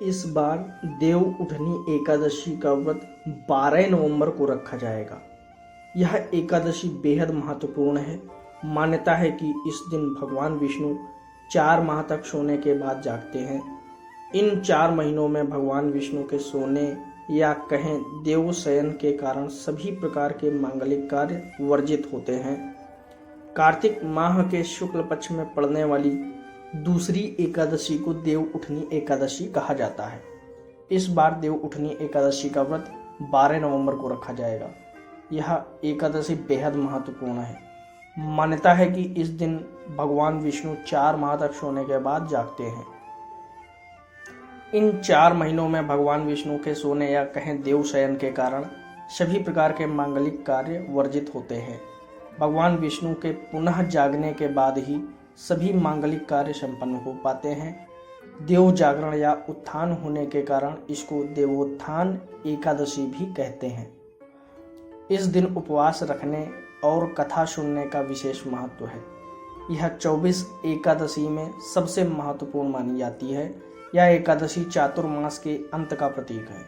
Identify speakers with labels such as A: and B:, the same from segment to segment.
A: इस बार देव उठनी एकादशी का व्रत 12 नवंबर को रखा जाएगा। यह एकादशी बेहद महत्वपूर्ण है। मान्यता है कि इस दिन भगवान विष्णु 4 माह तक सोने के बाद जागते हैं। इन 4 महीनों में भगवान विष्णु के सोने या कहें देव शयन के कारण सभी प्रकार के मांगलिक कार्य वर्जित होते हैं। कार्तिक माह के शुक्ल पक्ष में पड़ने वाली दूसरी एकादशी को देव उठनी एकादशी कहा जाता है। इस बार देव उठनी एकादशी का व्रत 12 नवंबर को रखा जाएगा। यह एकादशी बेहद महत्वपूर्ण है। मान्यता है कि इस दिन भगवान विष्णु 4 माह तक सोने के बाद जागते हैं। इन 4 महीनों में भगवान विष्णु के सोने या कहें देव शयन के कारण सभी प्रकार के मांगलिक कार्य वर्जित होते हैं। भगवान विष्णु के पुनः जागने के बाद ही सभी मांगलिक कार्य संपन्न हो पाते हैं। देव जागरण या उत्थान होने के कारण इसको देवोत्थान एकादशी भी कहते हैं। इस दिन उपवास रखने और कथा सुनने का विशेष महत्व है। यह 24 एकादशी में सबसे महत्वपूर्ण मानी जाती है। यह एकादशी चातुर्मास के अंत का प्रतीक है,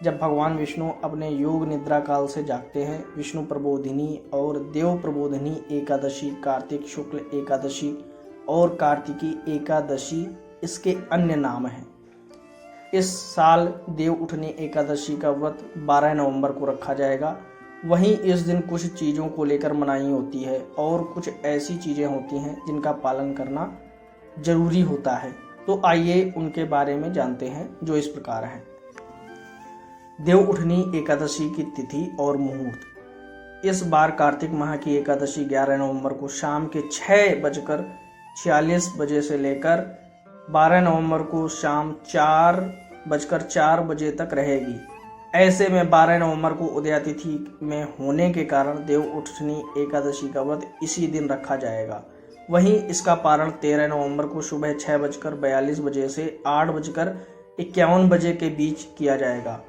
A: जब भगवान विष्णु अपने योग निद्रा काल से जागते हैं। विष्णु प्रबोधिनी और देव प्रबोधिनी एकादशी, कार्तिक शुक्ल एकादशी और कार्तिकी एकादशी इसके अन्य नाम हैं। इस साल देव उठनी एकादशी का व्रत 12 नवंबर को रखा जाएगा। वहीं इस दिन कुछ चीज़ों को लेकर मनाही होती है और कुछ ऐसी चीज़ें होती हैं जिनका पालन करना जरूरी होता है। तो आइए उनके बारे में जानते हैं, जो इस प्रकार हैं। देव उठनी एकादशी की तिथि और मुहूर्त। इस बार कार्तिक माह की एकादशी 11 नवंबर को शाम के 6:46 बजे से लेकर 12 नवंबर को शाम 4:04 बजे तक रहेगी। ऐसे में 12 नवंबर को उदया तिथि में होने के कारण देव उठनी एकादशी का व्रत इसी दिन रखा जाएगा। वहीं इसका पारण 13 नवंबर को सुबह 6:42 बजे से 8:51 बजे के बीच किया जाएगा।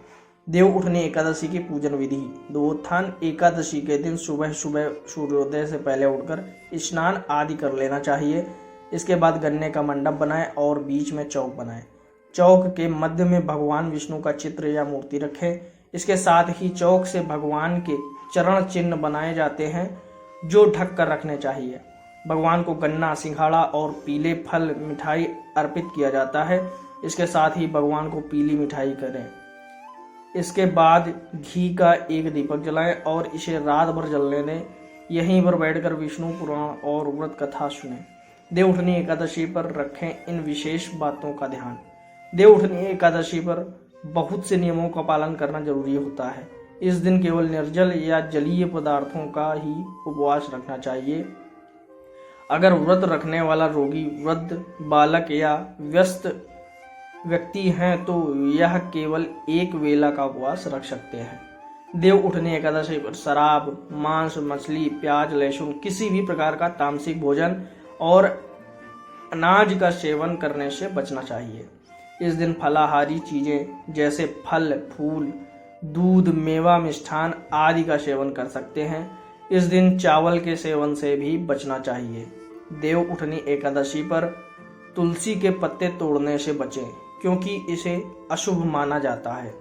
A: देव उठनी एकादशी की पूजन विधि। देवोत्थान एकादशी के दिन सुबह सुबह सूर्योदय से पहले उठकर स्नान आदि कर लेना चाहिए। इसके बाद गन्ने का मंडप बनाएं और बीच में चौक बनाएं। चौक के मध्य में भगवान विष्णु का चित्र या मूर्ति रखें। इसके साथ ही चौक से भगवान के चरण चिन्ह बनाए जाते हैं, जो ढक कर रखने चाहिए। भगवान को गन्ना, सिंघाड़ा और पीले फल मिठाई अर्पित किया जाता है। इसके साथ ही भगवान को पीली मिठाई करें। इसके बाद घी का एक दीपक जलाएं और इसे रात भर जलने दें। यहीं पर बैठकर विष्णु पुराण और व्रत कथा सुनें। देव उठनी एकादशी पर रखें इन विशेष बातों का ध्यान। देव उठनी एकादशी पर बहुत से नियमों का पालन करना जरूरी होता है। इस दिन केवल निर्जल या जलीय पदार्थों का ही उपवास रखना चाहिए। अगर व्रत रखने वाला रोगी, वृद्ध, बालक या व्यस्त व्यक्ति हैं तो यह केवल एक वेला का उपवास रख सकते हैं। देव उठनी एकादशी पर शराब, मांस, मछली, प्याज, लहसुन, किसी भी प्रकार का तामसिक भोजन और अनाज का सेवन करने से बचना चाहिए। इस दिन फलाहारी चीजें जैसे फल, फूल, दूध, मेवा, मिष्ठान आदि का सेवन कर सकते हैं। इस दिन चावल के सेवन से भी बचना चाहिए। देव उठनी एकादशी पर तुलसी के पत्ते तोड़ने से बचें, क्योंकि इसे अशुभ माना जाता है।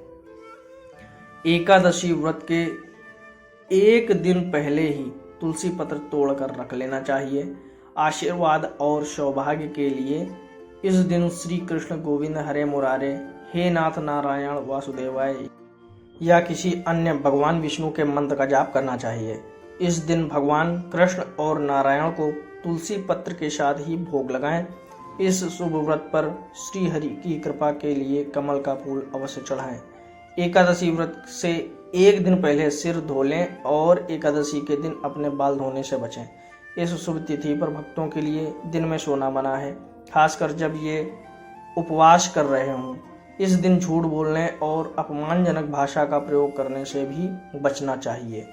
A: एकादशी व्रत के एक दिन पहले ही तुलसी पत्र तोड़कर रख लेना चाहिए। आशीर्वाद और सौभाग्य के लिए इस दिन श्री कृष्ण गोविंद हरे मुरारे, हे नाथ नारायण वासुदेवाय या किसी अन्य भगवान विष्णु के मंत्र का जाप करना चाहिए। इस दिन भगवान कृष्ण और नारायण को तुलसी पत्र के साथ ही भोग लगाएं। इस शुभ व्रत पर श्री हरि की कृपा के लिए कमल का फूल अवश्य चढ़ाएं। एकादशी व्रत से एक दिन पहले सिर धो लें और एकादशी के दिन अपने बाल धोने से बचें। इस शुभ तिथि पर भक्तों के लिए दिन में सोना मना है, खासकर जब ये उपवास कर रहे हों। इस दिन झूठ बोलने और अपमानजनक भाषा का प्रयोग करने से भी बचना चाहिए।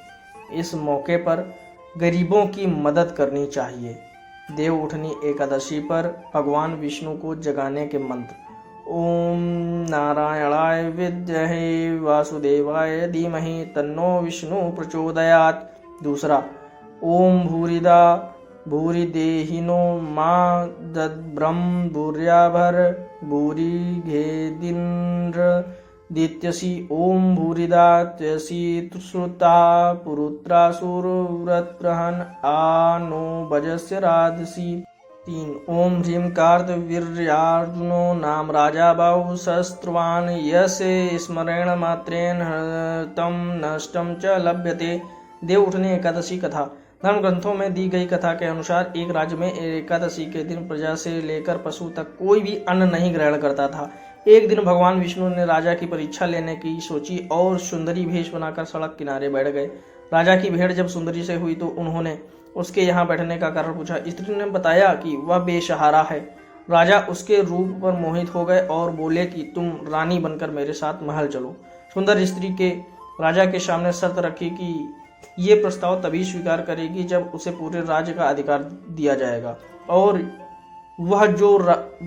A: इस मौके पर गरीबों की मदद करनी चाहिए। देव उठनी एकादशी पर भगवान विष्णु को जगाने के मंत्र। ओम नारायणाय विद्महे वासुदेवाय धीमहि तन्नो विष्णु प्रचोदयात्। दूसरा, ओम भूरिदा भूरिदेहिनो मा दद्ब्रह्म भूर्याभर भूरि घेदिन्द्र दित्यसि ओम भूरिदात्यसि श्रुता पुरुत्रासुरव्रतप्रहन आ नो भजस्य राधसि। 3 ओम ह्रीं कार्तवीर्यार्जुनो नाम राजा बाहु शस्त्रवान् यस्य स्मरण मात्रेण हृतं नष्टं च लभ्यते। देव उठनी एकादशी कथा। धर्म ग्रंथों में दी गई कथा के अनुसार एक राज्य में एकादशी के दिन प्रजा से लेकर पशु तक कोई भी अन्न नहीं ग्रहण करता था। एक दिन भगवान विष्णु ने राजा की परीक्षा लेने की सोची और सुंदरी भेष बनाकर सड़क किनारे बैठ गए। राजा की भेंट जब सुंदरी से हुई तो उन्होंने उसके यहाँ बैठने का कारण पूछा। स्त्री ने बताया कि वह बेसहारा है। राजा उसके रूप पर मोहित हो गए और बोले कि तुम रानी बनकर मेरे साथ महल चलो। सुंदर स्त्री के राजा के सामने शर्त रखी कि ये प्रस्ताव तभी स्वीकार करेगी जब उसे पूरे राज्य का अधिकार दिया जाएगा और वह जो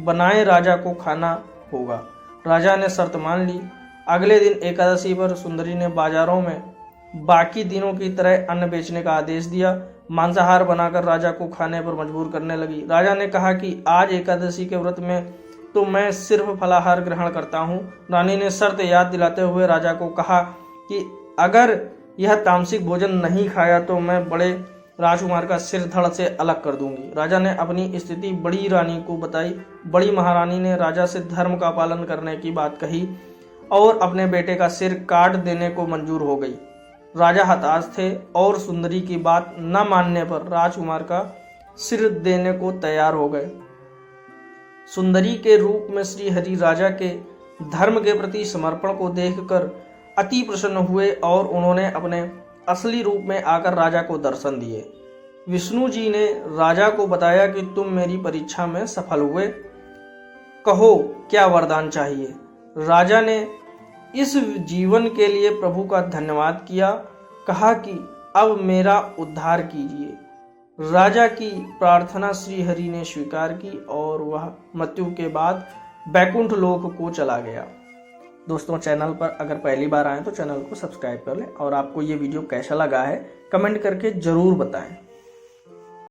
A: बनाए राजा को खाना होगा। राजा ने शर्त मान ली। अगले दिन एकादशी पर सुंदरी ने बाजारों में बाकी दिनों की तरह अन्न बेचने का आदेश दिया। मांसाहार बनाकर राजा को खाने पर मजबूर करने लगी। राजा ने कहा कि आज एकादशी के व्रत में तो मैं सिर्फ फलाहार ग्रहण करता हूँ। रानी ने शर्त याद दिलाते हुए राजा को कहा कि अगर यह तामसिक भोजन नहीं खाया तो मैं बड़े राजकुमार का सिर धड़ से अलग कर दूंगी। राजा ने अपनी स्थिति बड़ी रानी को बताई। बड़ी महारानी ने राजा से धर्म का पालन करने की बात कही और अपने बेटे का सिर काट देने को मंजूर हो गई। राजा हताश थे और सुंदरी की बात न मानने पर राजकुमार का सिर देने को तैयार हो गए। सुंदरी के रूप में श्री हरि राजा के धर्म के प्रति समर्पण को देखकर अति प्रसन्न हुए और उन्होंने अपने असली रूप में आकर राजा को दर्शन दिए। विष्णु जी ने राजा को बताया कि तुम मेरी परीक्षा में सफल हुए, कहो क्या वरदान चाहिए। राजा ने इस जीवन के लिए प्रभु का धन्यवाद किया, कहा कि अब मेरा उद्धार कीजिए। राजा की प्रार्थना श्री हरि ने स्वीकार की और वह मृत्यु के बाद बैकुंठ लोक को चला गया। दोस्तों, चैनल पर अगर पहली बार आए तो चैनल को सब्सक्राइब कर लें और आपको ये वीडियो कैसा लगा है कमेंट करके ज़रूर बताएं।